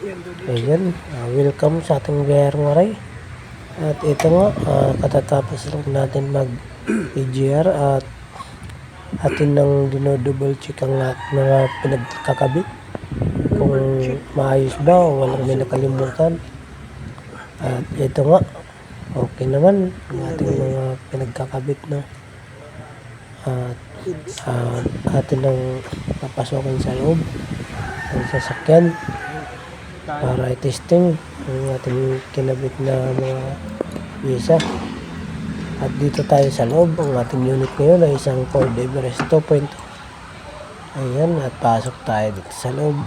Ayan, welcome sa ating biyayang waray. At ito nga, katatapos lang natin mag-EGR at atin nang dinodouble check ang mga pinagkakabit. Kung maayos ba o walang may nakalimutan. At ito nga, okay naman ang ating mga pinagkakabit na. At atin nang papasokin sa loob ng sasakyan para i-testing ang ating kinabit na mga pyesa. At dito tayo sa loob. Ang ating unit ngayon ay isang Ford Everest 2.0. Ayan, at pasok tayo dito sa loob.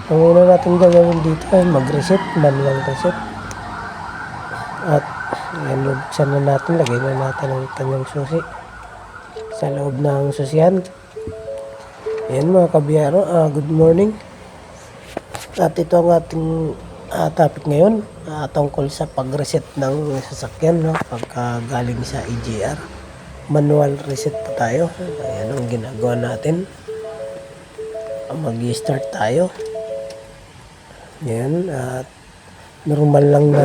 Ang una natin gagawin dito ay mag-reset, manual reset. At ayan, buksan na natin, lagay na natin ang kanyang susi sa loob ng susihan. Ayan mga kabiyaro, good morning. At ito ang ating topic ngayon, tungkol sa pag-reset ng sasakyan, no? Pagka galing sa EGR. Manual reset pa tayo. Ayan ang ginagawa natin. Mag-start tayo. Ayan, at normal lang na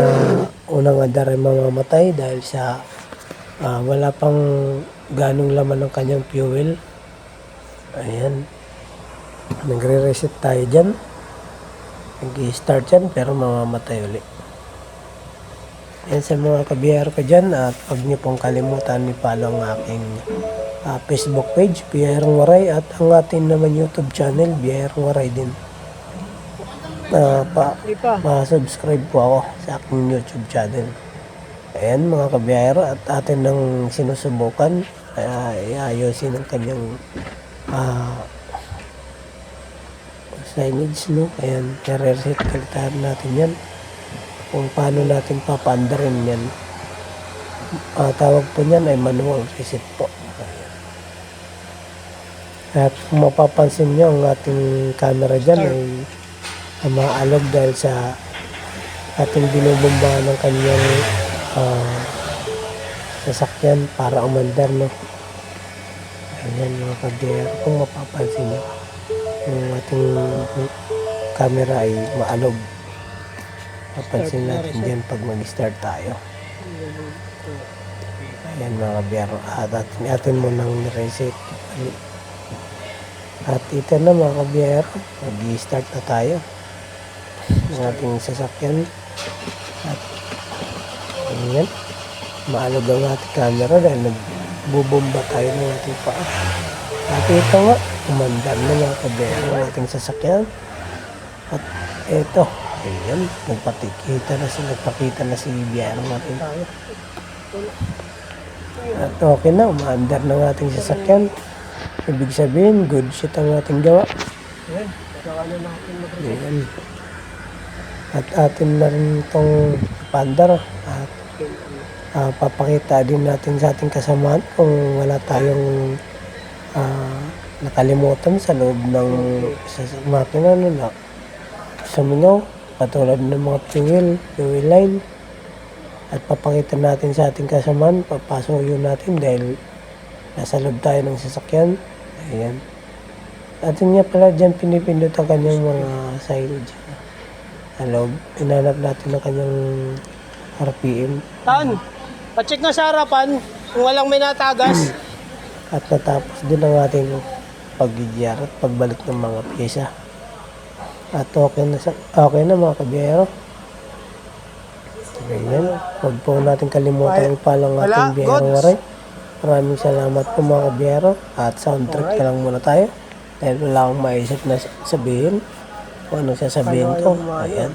unang andar ay mamamatay dahil sa wala pang ganong laman ng kanyang fuel. Ayan. Nagre-reset tayo dyan. Nag-i-start yan pero mamamatay ulit. Yan sa mga kabiyaro ko dyan. At huwag niyo pong kalimutan i-follow ang aking Facebook page, Biyayang Waray. At ang ating naman YouTube channel, Biyayang Waray din. Pa-subscribe po ako sa aking YouTube channel. Ayan mga kabiyaro. At atin nang sinusubukan ayusin ang kanyang signage, no? Ayan, i-reset kalitahan natin yan kung paano natin papaandarin yan. Tawag po yan ay manual reset po. At kung mapapansin nyo, ang ating camera dyan ay maalog dahil sa ating binubumbahan ng kanyang sasakyan para umandar, no? Ayan mga kabiyero, kung mapapansin nyo, yung ating camera ay maalog. Mapansin natin dyan pag mag-start tayo. Ayan mga kabiyero, at atin mo nang reset. At ito na mga kabiyero, mag-start na tayo ng ating sasakyan. At ayan, maalog ang ating camera dahil nagbubomba tayo ng ating paa. At ito nga, umandar na mga kabiyero ang ating sasakyan. At ito, ayan, nagpakita na si biyayang natin tayo. At okay na, umaandar ng ating sasakyan. Ibig sabihin, good shit ang ating gawa. Ayan. At atin na rin itong paandar. At papakita din natin sa ating kasamaan kung wala tayong nakalimutan sa loob ng makina na sumingaw, katulad ng mga fuel line. At papakita natin sa ating kasamaan, papasuyo natin dahil nasa loob tayo ng sasakyan. Ayan. Atin nga pala dyan pinipindot ang kanyang mga signage sa loob. Inanap natin ang kanyang RPM. Tan, pacheck nga sa harapan kung walang may natagas. At natapos din ang ating pag-EGR at pagbalik ng mga pyesa. At okay na mga kabiyero. Ayan. Huwag po natin kalimutan i-follow ang ating Biyayang Waray. Maraming salamat po mga kabiyero. At soundtrack na lang muna tayo. Dahil wala akong maisip na sabihin. Kung anong sasabihin ko. Ayan.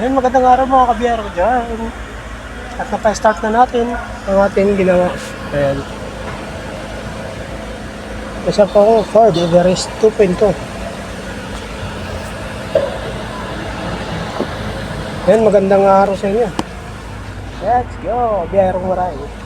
Ayun, magandang araw mga kabiyaro dyan. At napa-start na natin ang ating ginawa. Ayan. Isa pa ko, Ford Everest 2.2. Yan, magandang araw sa inyo. Let's go, Biyahero Maray.